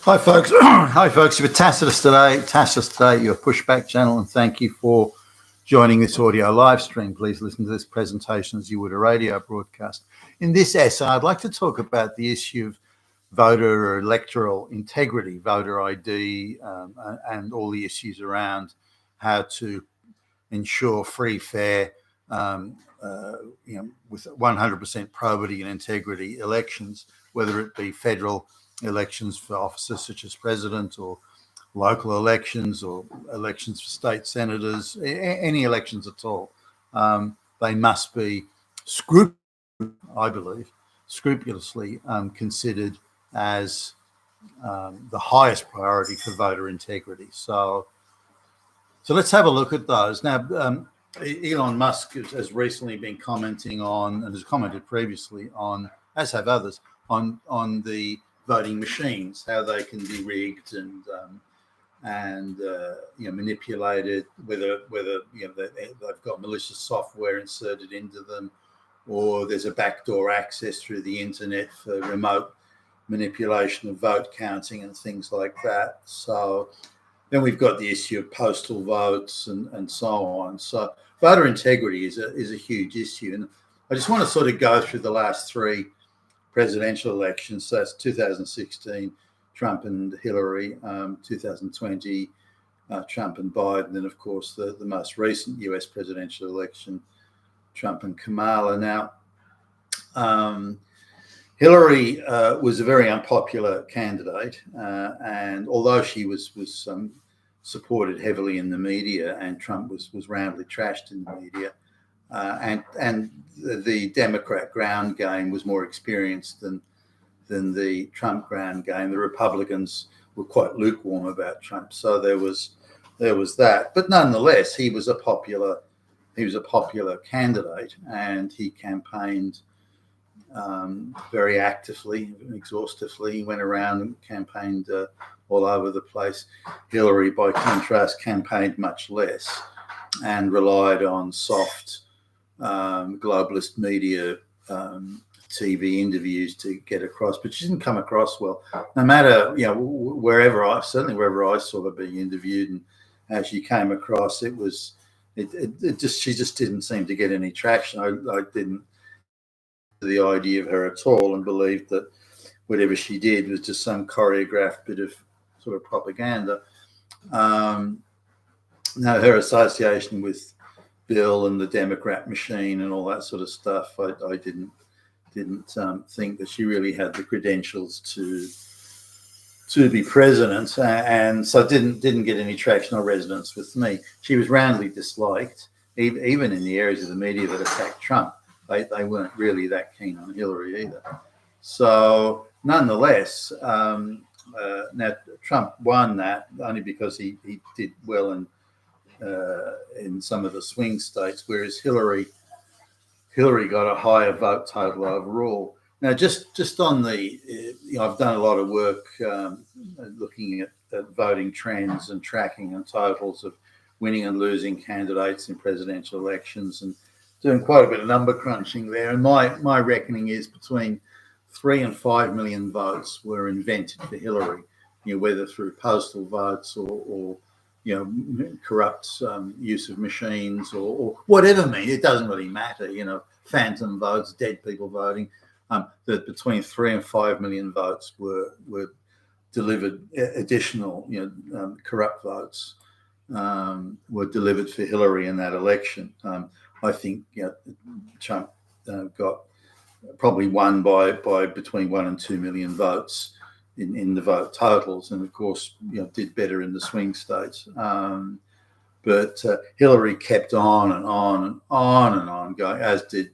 Hi, folks. Hi, folks. You're Tacitus today, your pushback channel, and thank you for joining this audio live stream. Please listen to this presentation as you would a radio broadcast. In this essay, I'd like to talk about the issue of voter or electoral integrity, voter ID, and all the issues around how to ensure free, fair, with 100% probity and integrity elections, whether it be federal elections for offices such as president, or local elections, or elections for state senators, any elections at all. They must be scrupulously considered as the highest priority for voter integrity. So let's have a look at those. Now, Elon Musk has recently been commenting on, and has commented previously on, as have others, on the voting machines, how they can be rigged and manipulated, whether they've got malicious software inserted into them, or there's a backdoor access through the internet for remote manipulation of vote counting and things like that. So then we've got the issue of postal votes and so on. So voter integrity is a huge issue, and I just want to sort of go through the last three presidential elections. So that's 2016, Trump and Hilary, 2020, Trump and Biden, and of course the most recent U.S. presidential election, Trump and Kamala. Now, Hilary was a very unpopular candidate, and although she was supported heavily in the media, and Trump was roundly trashed in the media, and the Democrat ground game was more experienced than the Trump ground game. The Republicans were quite lukewarm about Trump, so there was that. But nonetheless, he was a popular candidate, and he campaigned very actively, exhaustively. He went around and campaigned all over the place. Hilary, by contrast, campaigned much less and relied on soft globalist media, TV interviews to get across, but she didn't come across well. No matter, wherever I saw her being interviewed and how she came across, she just didn't seem to get any traction. I didn't the idea of her at all, and believed that whatever she did was just some choreographed bit of sort of propaganda. Now, her association with Bill and the Democrat machine and all that sort of stuff, I didn't think that she really had the credentials to be president, and so didn't get any traction or resonance with me. She was roundly disliked, even in the areas of the media that attacked Trump. They weren't really that keen on Hilary either. So nonetheless, now Trump won that only because he did well in some of the swing states, whereas Hilary got a higher vote total overall. Now, just on the, I've done a lot of work looking at voting trends and tracking and totals of winning and losing candidates in presidential elections, and doing quite a bit of number crunching there. And my reckoning is between 3 and 5 million votes were invented for Hilary, whether through postal votes or corrupt use of machines or whatever means. It doesn't really matter, phantom votes, dead people voting. That between 3 and 5 million votes were delivered, additional, corrupt votes were delivered for Hilary in that election. I think Trump got probably won by between 1 and 2 million votes in the vote totals, and of course did better in the swing states. But Hilary kept on and on and on and on going, as did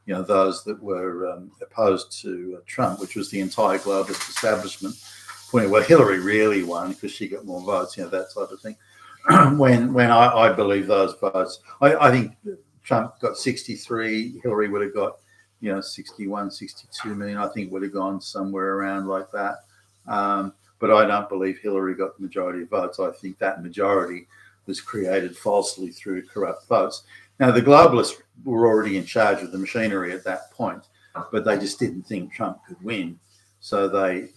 those that were opposed to Trump, which was the entire globalist establishment. Well, Hilary really won because she got more votes, that type of thing. when I believe those votes, I think Trump got 63, Hilary would have got 61, 62 million. I think would have gone somewhere around like that. But I don't believe Hilary got the majority of votes. I think that majority was created falsely through corrupt votes. Now, the globalists were already in charge of the machinery at that point, but they just didn't think Trump could win. So they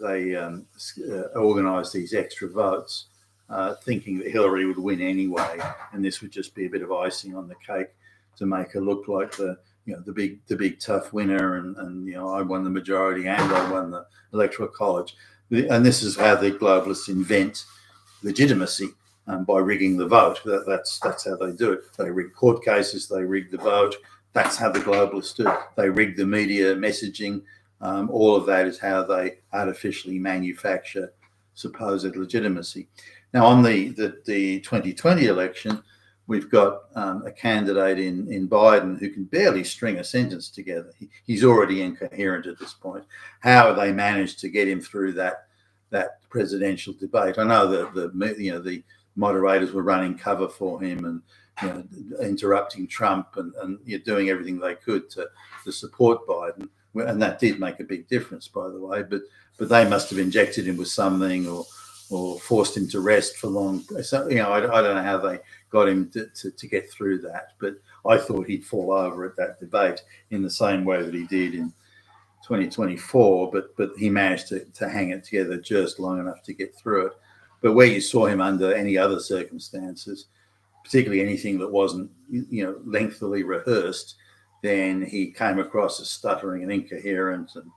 organised these extra votes, thinking that Hilary would win anyway, and this would just be a bit of icing on the cake to make her look like the big tough winner, and I won the majority and I won the electoral college. And this is how the globalists invent legitimacy, by rigging the vote. That's how they do it. They rig court cases, they rig the vote. That's how the globalists do it. They rig the media messaging. All of that is how they artificially manufacture supposed legitimacy. Now, on the 2020 election, we've got a candidate in Biden who can barely string a sentence together. He's already incoherent at this point. How they managed to get him through that presidential debate? I know that the moderators were running cover for him and interrupting Trump and doing everything they could to support Biden, and that did make a big difference, by the way. But they must have injected him with something or forced him to rest for long. So, I don't know how they got him to get through that, but I thought he'd fall over at that debate in the same way that he did in 2024, but he managed to hang it together just long enough to get through it. But where you saw him under any other circumstances, particularly anything that wasn't lengthily rehearsed, then he came across as stuttering and incoherent, and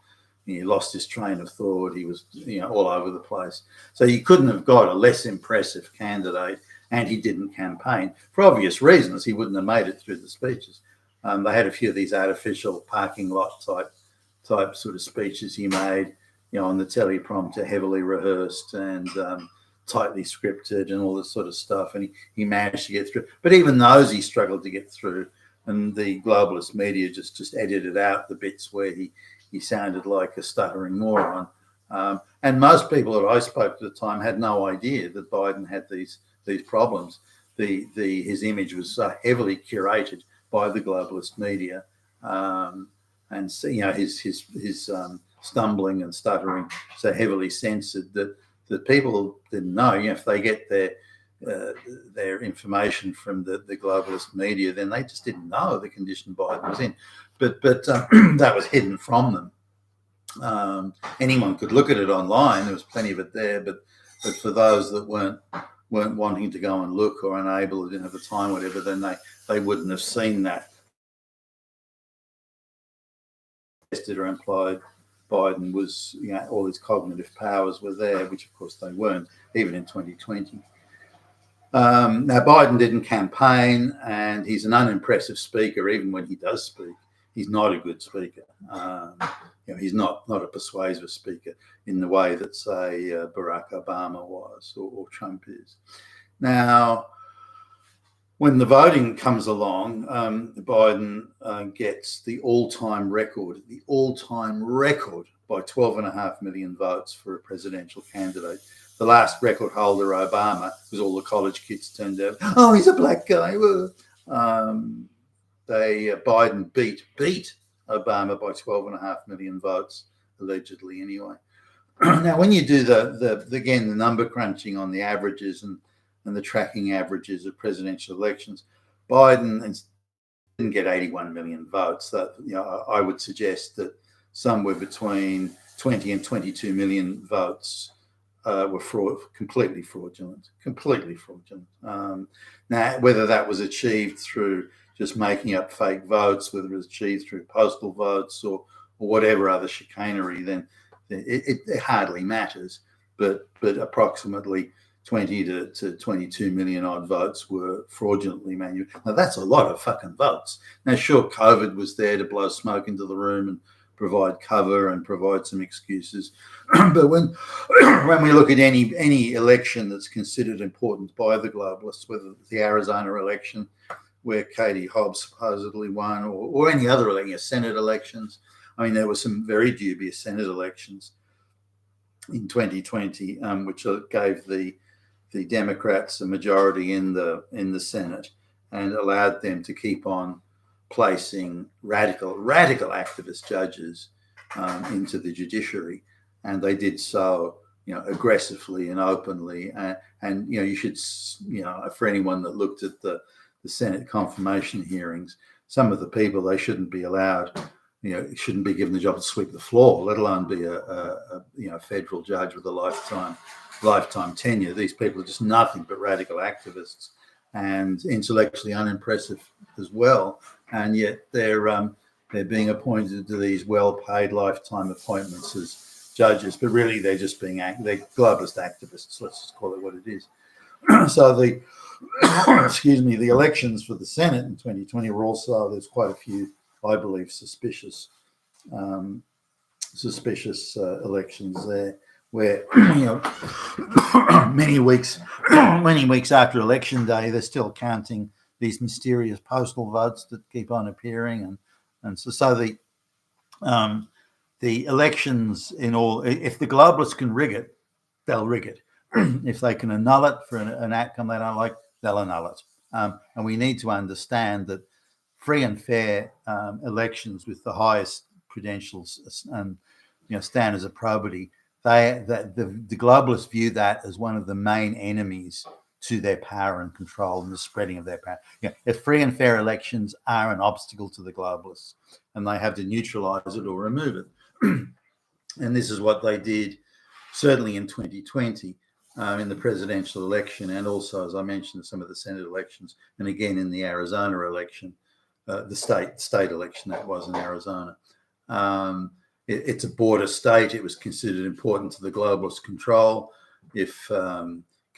he lost his train of thought. He was all over the place. So you couldn't have got a less impressive candidate, and he didn't campaign for obvious reasons. He wouldn't have made it through the speeches. They had a few of these artificial parking lot type sort of speeches he made, on the teleprompter, heavily rehearsed and tightly scripted and all this sort of stuff. And he managed to get through. But even those he struggled to get through. And the globalist media just edited out the bits where he sounded like a stuttering moron. And most people that I spoke to at the time had no idea that Biden had these problems. His image was heavily curated by the globalist media. And so, his stumbling and stuttering so heavily censored that people didn't know. If they get their information from the globalist media, then they just didn't know the condition Biden was in. But that was hidden from them. Anyone could look at it online. There was plenty of it there. But for those that weren't wanting to go and look or unable or didn't have the time, whatever, then they wouldn't have seen that. Or implied Biden was, all his cognitive powers were there, which of course they weren't, even in 2020. Now, Biden didn't campaign, and he's an unimpressive speaker. Even when he does speak, he's not a good speaker. He's not a persuasive speaker in the way that, say, Barack Obama was or Trump is. Now, when the voting comes along, Biden gets the all-time record by 12.5 million votes for a presidential candidate. The last record holder, Obama, because all the college kids turned out, oh, he's a black guy. Biden beat Obama by 12.5 million votes, allegedly anyway. Now, when you do the number crunching on the averages and the tracking averages of presidential elections, Biden didn't get 81 million votes. That, I would suggest that somewhere between 20 and 22 million votes were completely fraudulent. Now, whether that was achieved through just making up fake votes, whether it was achieved through postal votes or whatever other chicanery, then it hardly matters. But approximately 20 to 22 million odd votes were fraudulently manufactured. Now, that's a lot of fucking votes. Now, sure, COVID was there to blow smoke into the room and provide cover and provide some excuses. But when we look at any election that's considered important by the globalists, whether it's the Arizona election where Katie Hobbs supposedly won, or any other election, Senate elections. I mean, there were some very dubious Senate elections in 2020, which gave the Democrats a majority in the Senate and allowed them to keep on placing radical activist judges into the judiciary, and they did so, aggressively and openly. And you should, for anyone that looked at the Senate confirmation hearings, some of the people, they shouldn't be allowed shouldn't be given the job to sweep the floor, let alone be a federal judge with a lifetime tenure. These people are just nothing but radical activists and intellectually unimpressive as well, and yet they're being appointed to these well-paid lifetime appointments as judges. But really, they're globalist activists. Let's just call it what it is. So the the elections for the Senate in 2020 were also, there's quite a few, I believe, suspicious elections there, where many weeks after election day, they're still counting these mysterious postal votes that keep on appearing, and so the elections in all, if the globalists can rig it, they'll rig it. If they can annul it for an outcome they don't like, they'll annul it. And we need to understand that free and fair elections with the highest credentials and standards of probity, the globalists view that as one of the main enemies to their power and control and the spreading of their power. If free and fair elections are an obstacle to the globalists, and they have to neutralize it or remove it. And this is what they did, certainly in 2020. In the presidential election, and also, as I mentioned, some of the Senate elections, and again in the Arizona election, the state election that was in Arizona. It's a border state. It was considered important to the globalist control. If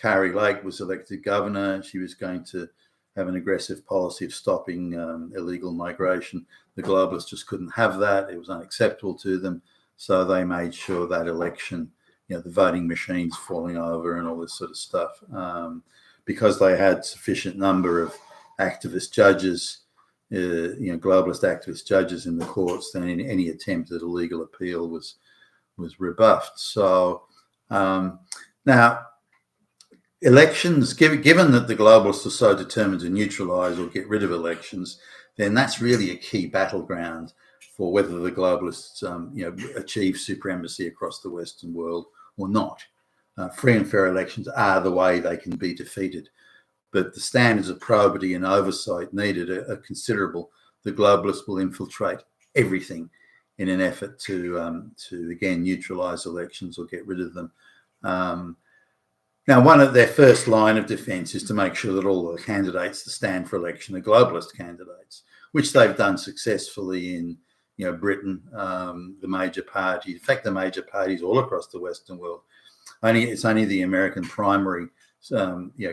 Kari Lake was elected governor, she was going to have an aggressive policy of stopping illegal migration. The globalists just couldn't have that. It was unacceptable to them. So they made sure that election, the voting machines falling over and all this sort of stuff, because they had sufficient number of activist judges, globalist activist judges in the courts, then any attempt at a legal appeal was rebuffed. So now elections, given that the globalists are so determined to neutralize or get rid of elections, then that's really a key battleground for whether the globalists achieve supremacy across the Western world or not. Free and fair elections are the way they can be defeated, but the standards of probity and oversight needed are considerable. The globalists will infiltrate everything in an effort to again neutralize elections or get rid of them. Now, one of their first line of defense is to make sure that all the candidates that stand for election are globalist candidates, which they've done successfully in Britain, the major parties. In fact, the major parties all across the Western world. It's only the American primary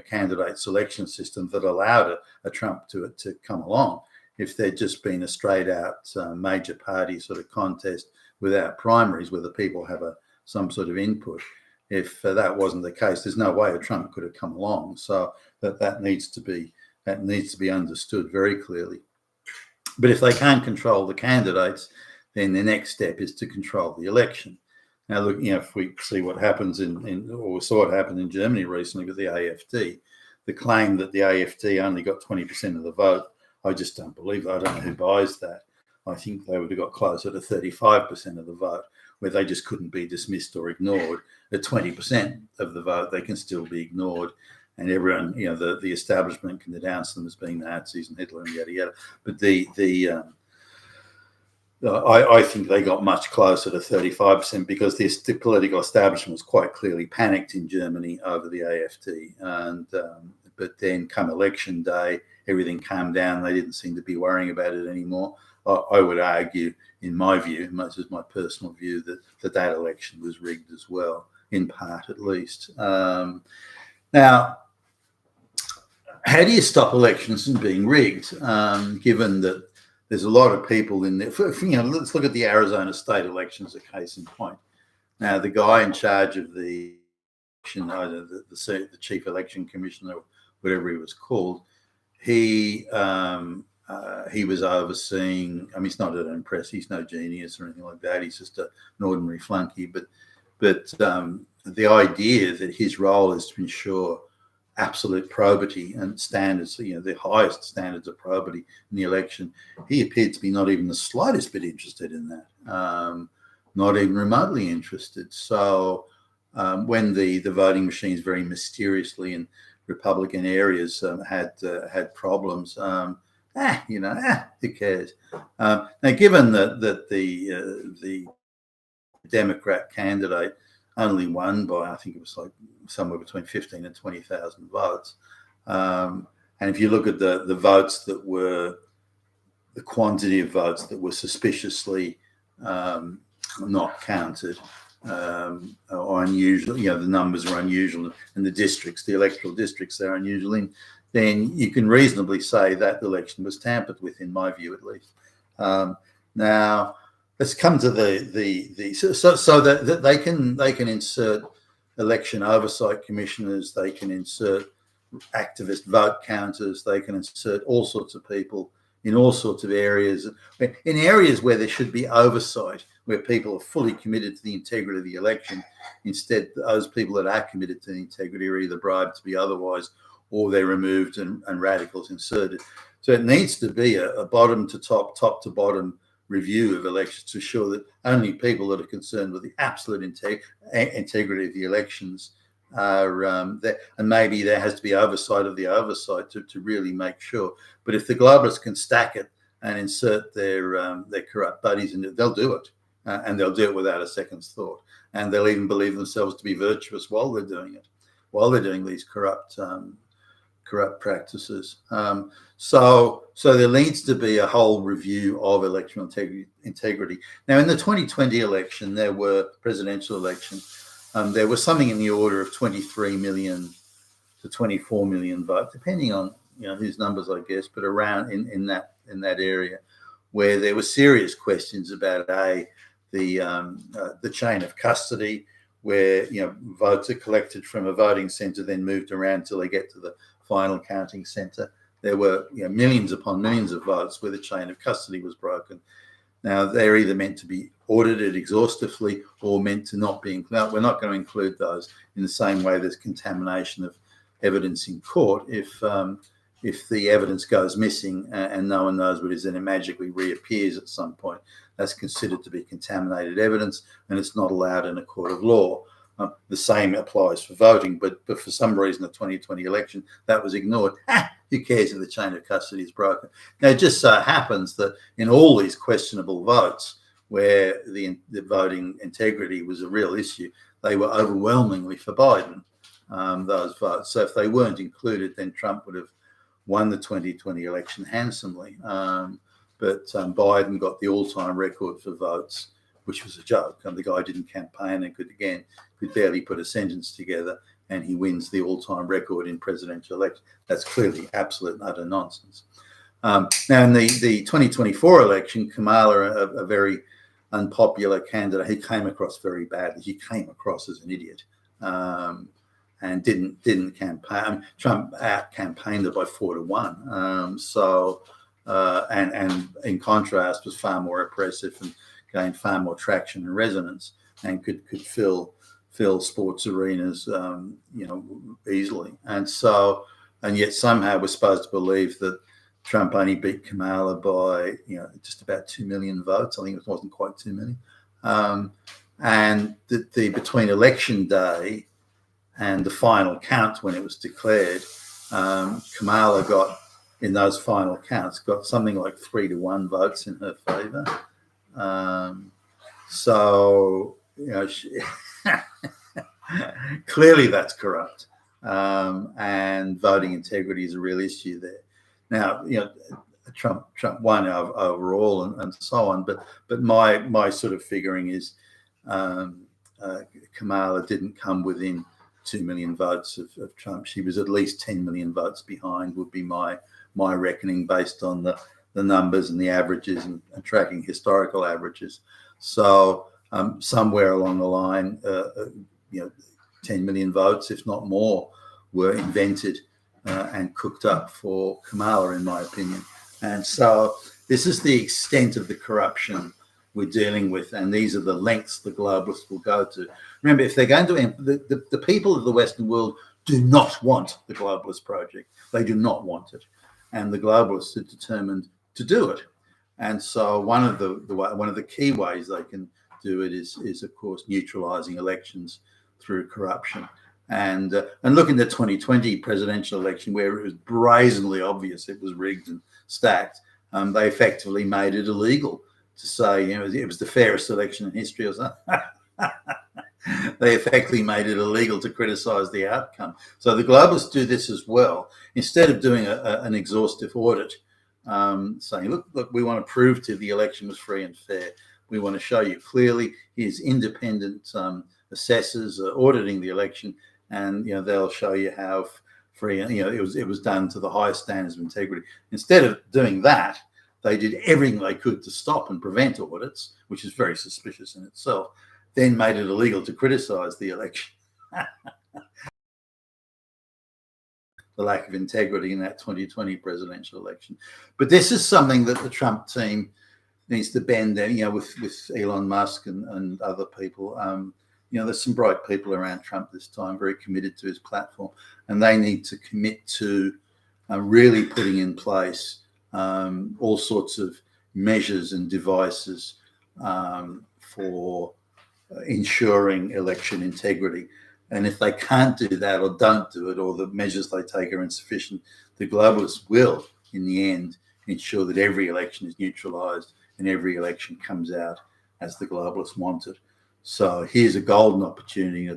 candidate selection system that allowed a Trump to come along. If there'd just been a straight out major party sort of contest without primaries where the people have some sort of input, if that wasn't the case, there's no way a Trump could have come along. So that needs to be understood very clearly. But if they can't control the candidates, then the next step is to control the election. Now, look, if we see what happens or we saw what happened in Germany recently with the AfD, the claim that the AfD only got 20% of the vote, I just don't believe it. I don't know who buys that. I think they would have got closer to 35% of the vote, where they just couldn't be dismissed or ignored. At 20% of the vote, they can still be ignored. And everyone, the establishment can denounce them as being Nazis and Hitler and yada yada. But I think they got much closer to 35% because the political establishment was quite clearly panicked in Germany over the AfD. And but then, come election day, everything calmed down. They didn't seem to be worrying about it anymore. I would argue, in my view, much as my personal view, that election was rigged as well, in part at least. Now, how do you stop elections from being rigged, given that there's a lot of people in there? Let's look at the Arizona state elections, a case in point. Now, the guy in charge of the election, the chief election commissioner, whatever he was called, he was overseeing. I mean, he's not an impressive. He's no genius or anything like that. He's just an ordinary flunky. But the idea that his role is to ensure absolute probity and standards, the highest standards of probity in the election, he appeared to be not even the slightest bit interested in that, not even remotely interested. So when the voting machines very mysteriously in Republican areas had problems, who cares? Now, given that the Democrat candidate only won by, I think it was like somewhere between 15 and 20,000 votes, and if you look at the votes that were the quantity of votes that were suspiciously not counted or unusual, the numbers are unusual, and the electoral districts, are unusual, then you can reasonably say that the election was tampered with, in my view, at least. Now, let's come to so that they can insert election oversight commissioners, they can insert activist vote counters, they can insert all sorts of people in all sorts of areas, in areas where there should be oversight, where people are fully committed to the integrity of the election. Instead, those people that are committed to the integrity are either bribed to be otherwise, or they're removed and radicals inserted. So it needs to be a bottom to top, top to bottom review of elections to ensure that only people that are concerned with the absolute integrity of the elections are there. And maybe there has to be oversight of the oversight to really make sure. But if the globalists can stack it and insert their corrupt buddies in it, they'll do it. And they'll do it without a second's thought. And they'll even believe themselves to be virtuous while they're doing it, while they're doing these corrupt practices. So there needs to be a whole review of electoral integrity. Now, in the 2020 election, presidential election, there was something in the order of 23 million to 24 million votes, depending on whose numbers, I guess, but around in that area, where there were serious questions about the chain of custody, where votes are collected from a voting centre, then moved around until they get to the final counting centre. There were millions upon millions of votes where the chain of custody was broken. Now, they're either meant to be audited exhaustively or meant to not be included. We're not going to include those in the same way there's contamination of evidence in court. If the evidence goes missing and no one knows what it is, then it magically reappears at some point, that's considered to be contaminated evidence, and it's not allowed in a court of law. The same applies for voting, but for some reason, the 2020 election, that was ignored. Who cares if the chain of custody is broken? Now, it just so happens that in all these questionable votes, where the voting integrity was a real issue, they were overwhelmingly for Biden, those votes. So if they weren't included, then Trump would have won the 2020 election handsomely. But Biden got the all-time record for votes, which was a joke. The guy didn't campaign and could barely put a sentence together, and he wins the all-time record in presidential election. That's clearly absolute and utter nonsense. Now, in the 2024 election, Kamala, a very unpopular candidate, he came across very badly. He came across as an idiot and didn't campaign. Trump out-campaigned her by 4-1. And in contrast, was far more oppressive and gained far more traction and resonance, and could fill sports arenas, easily. And yet somehow we're supposed to believe that Trump only beat Kamala by, just about 2 million votes. I think it wasn't quite 2 million. And between election day and the final count, when it was declared, Kamala got, in those final counts, got something like 3-1 votes in her favor. Clearly that's corrupt. And voting integrity is a real issue there. Now, Trump won overall and so on, but my sort of figuring is Kamala didn't come within 2 million votes of Trump. She was at least 10 million votes behind, would be my reckoning, based on the numbers and the averages and tracking historical averages. So somewhere along the line, 10 million votes, if not more, were invented and cooked up for Kamala, in my opinion. And so this is the extent of the corruption we're dealing with, and these are the lengths the globalists will go to. Remember, if they're going to, the people of the Western world do not want the globalist project. They do not want it, and the globalists are determined to do it. And so one of the key ways they can do it is of course neutralizing elections through corruption. And look at the 2020 presidential election, where it was brazenly obvious it was rigged and stacked. They effectively made it illegal to say, it was the fairest election in history or something. They effectively made it illegal to criticize the outcome. So the globalists do this as well. Instead of doing an exhaustive audit, saying, look, we want to prove to the election was free and fair. We want to show you clearly. Here's independent assessors auditing the election, and they'll show you how free. It was done to the highest standards of integrity. Instead of doing that, they did everything they could to stop and prevent audits, which is very suspicious in itself. Then made it illegal to criticize the election. The lack of integrity in that 2020 presidential election. But this is something that the Trump team needs to bend down, with Elon Musk and other people. There's some bright people around Trump this time, very committed to his platform, and they need to commit to really putting in place all sorts of measures and devices for ensuring election integrity. And if they can't do that or don't do it, or the measures they take are insufficient, the globalists will, in the end, ensure that every election is neutralized and every election comes out as the globalists want it. So here's a golden opportunity, a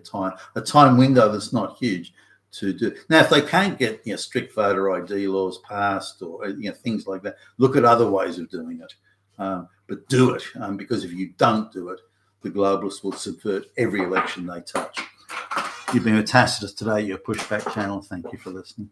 time window that's not huge to do. Now, if they can't get strict voter ID laws passed or things like that, look at other ways of doing it. But do it, because if you don't do it, the globalists will subvert every election they touch. You've been with Tacitus today, your Pushback channel. Thank you for listening.